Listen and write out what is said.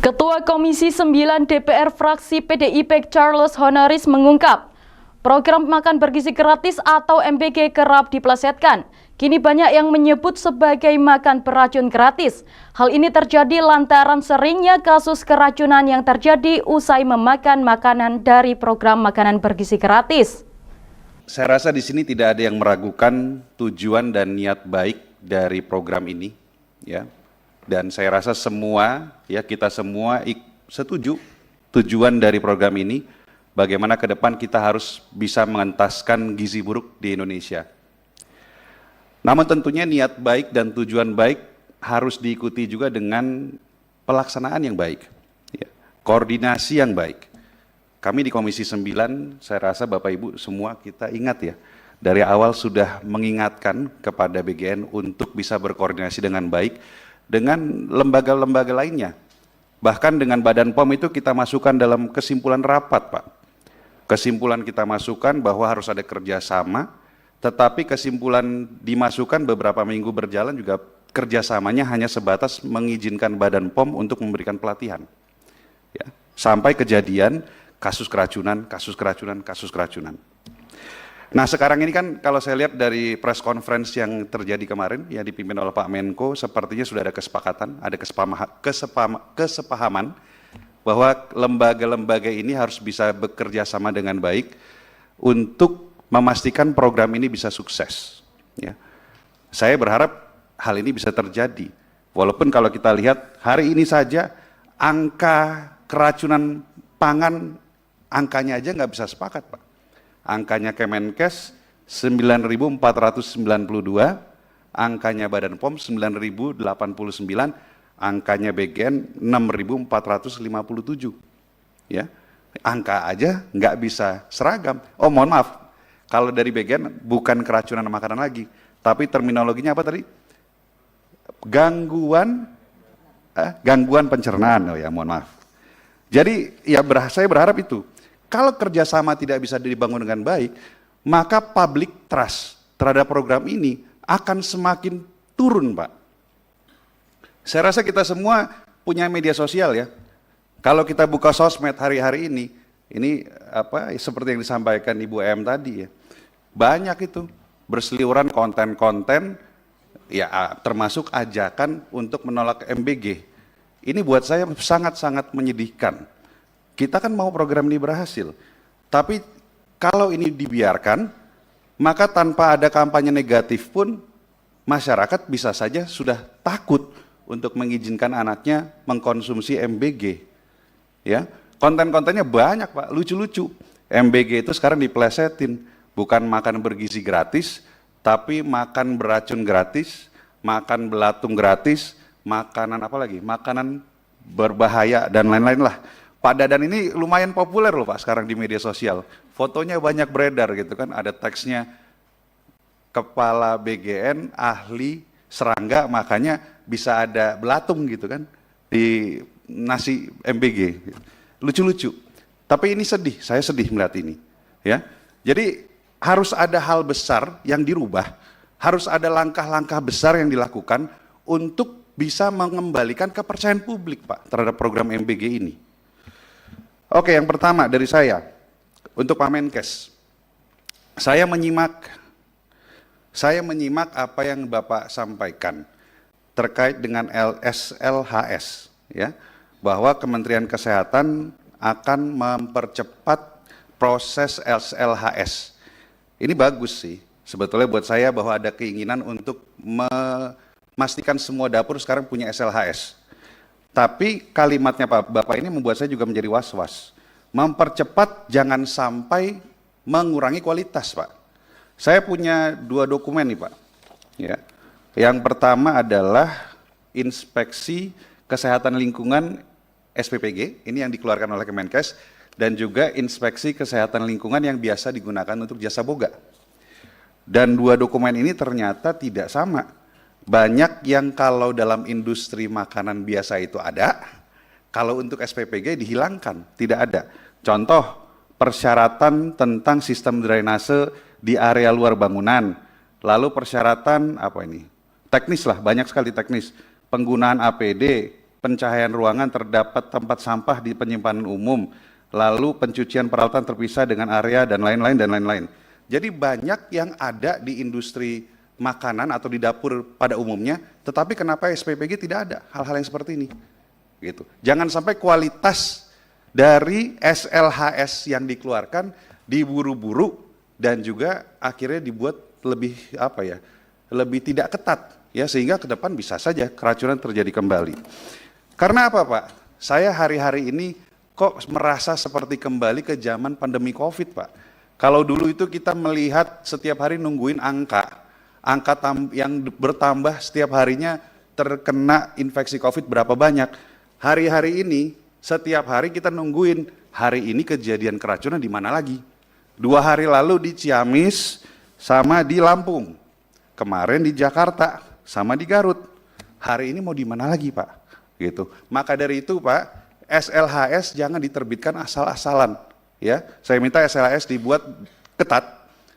Ketua Komisi 9 DPR fraksi PDIP Charles Honoris mengungkap, program makan bergizi gratis atau MBG kerap dipelesetkan. Kini banyak yang menyebut sebagai makan beracun gratis. Hal ini terjadi lantaran seringnya kasus keracunan yang terjadi usai memakan makanan dari program makanan bergizi gratis. Saya rasa di sini tidak ada yang meragukan tujuan dan niat baik dari program ini, ya. Dan saya rasa kita semua setuju tujuan dari program ini, bagaimana ke depan kita harus bisa mengentaskan gizi buruk di Indonesia. Namun tentunya niat baik dan tujuan baik harus diikuti juga dengan pelaksanaan yang baik, ya. Koordinasi yang baik. Kami di Komisi 9, saya rasa Bapak Ibu semua kita ingat ya, dari awal sudah mengingatkan kepada BGN untuk bisa berkoordinasi dengan baik dengan lembaga-lembaga lainnya. Bahkan dengan Badan POM itu kita masukkan dalam kesimpulan rapat, Pak. Kesimpulan kita masukkan bahwa harus ada kerjasama, tetapi kesimpulan dimasukkan beberapa minggu berjalan juga kerjasamanya hanya sebatas mengizinkan Badan POM untuk memberikan pelatihan. Ya, sampai kejadian kasus keracunan. Nah sekarang ini kan kalau saya lihat dari press conference yang terjadi kemarin yang dipimpin oleh Pak Menko, sepertinya sudah ada kesepakatan, ada kesepahaman bahwa lembaga-lembaga ini harus bisa bekerja sama dengan baik untuk memastikan program ini bisa sukses. Ya. Saya berharap hal ini bisa terjadi. Walaupun kalau kita lihat hari ini saja angka keracunan pangan, angkanya aja nggak bisa sepakat, Pak. Angkanya Kemenkes 9.492, angkanya Badan POM 9.089, angkanya BGN 6.457. Ya, angka aja nggak bisa seragam. Oh mohon maaf, kalau dari BGN bukan keracunan makanan lagi, tapi terminologinya apa tadi? Gangguan pencernaan. Oh ya mohon maaf. Jadi ya saya berharap itu. Kalau kerjasama tidak bisa dibangun dengan baik, maka public trust terhadap program ini akan semakin turun, Pak. Saya rasa kita semua punya media sosial ya. Kalau kita buka sosmed hari-hari ini seperti yang disampaikan Ibu M tadi ya, banyak itu berseliweran konten-konten, ya termasuk ajakan untuk menolak MBG. Ini buat saya sangat-sangat menyedihkan. Kita kan mau program ini berhasil, tapi kalau ini dibiarkan, maka tanpa ada kampanye negatif pun, masyarakat bisa saja sudah takut untuk mengizinkan anaknya mengkonsumsi MBG. Ya, konten-kontennya banyak Pak, lucu-lucu. MBG itu sekarang dipelesetin, bukan makan bergizi gratis, tapi makan beracun gratis, makan belatung gratis, makanan apa lagi? Makanan berbahaya dan lain-lain lah. Pak Dadan ini lumayan populer loh Pak sekarang di media sosial. Fotonya banyak beredar gitu kan, ada teksnya Kepala BGN ahli serangga, makanya bisa ada belatung gitu kan di nasi MBG. Lucu-lucu. Tapi ini sedih, saya sedih melihat ini. Ya. Jadi harus ada hal besar yang dirubah, harus ada langkah-langkah besar yang dilakukan untuk bisa mengembalikan kepercayaan publik Pak terhadap program MBG ini. Oke, yang pertama dari saya, untuk Pak Menkes, saya menyimak apa yang Bapak sampaikan terkait dengan SLHS, ya, bahwa Kementerian Kesehatan akan mempercepat proses SLHS. Ini bagus sih, sebetulnya buat saya bahwa ada keinginan untuk memastikan semua dapur sekarang punya SLHS. Tapi kalimatnya Bapak ini membuat saya juga menjadi was-was. Mempercepat jangan sampai mengurangi kualitas, Pak. Saya punya 2 dokumen nih, Pak. Ya. Yang pertama adalah Inspeksi Kesehatan Lingkungan SPPG, ini yang dikeluarkan oleh Kemenkes, dan juga Inspeksi Kesehatan Lingkungan yang biasa digunakan untuk jasa boga. Dan 2 dokumen ini ternyata tidak sama. Banyak yang kalau dalam industri makanan biasa itu ada, kalau untuk SPPG dihilangkan, tidak ada. Contoh, persyaratan tentang sistem drainase di area luar bangunan, lalu persyaratan teknis lah, banyak sekali teknis, penggunaan APD, pencahayaan ruangan terdapat tempat sampah di penyimpanan umum, lalu pencucian peralatan terpisah dengan area dan lain-lain dan lain-lain. Jadi banyak yang ada di industri makanan atau di dapur pada umumnya, tetapi kenapa SPPG tidak ada hal-hal yang seperti ini? Gitu. Jangan sampai kualitas dari SLHS yang dikeluarkan diburu-buru dan juga akhirnya dibuat lebih lebih tidak ketat ya, sehingga ke depan bisa saja keracunan terjadi kembali. Karena apa, Pak? Saya hari-hari ini kok merasa seperti kembali ke zaman pandemi Covid, Pak. Kalau dulu itu kita melihat setiap hari nungguin angka yang bertambah setiap harinya terkena infeksi Covid berapa banyak. Hari-hari ini, setiap hari kita nungguin, hari ini kejadian keracunan di mana lagi? 2 hari lalu di Ciamis sama di Lampung. Kemarin di Jakarta sama di Garut. Hari ini mau di mana lagi, Pak? Gitu. Maka dari itu, Pak, SLHS jangan diterbitkan asal-asalan. Ya, saya minta SLHS dibuat ketat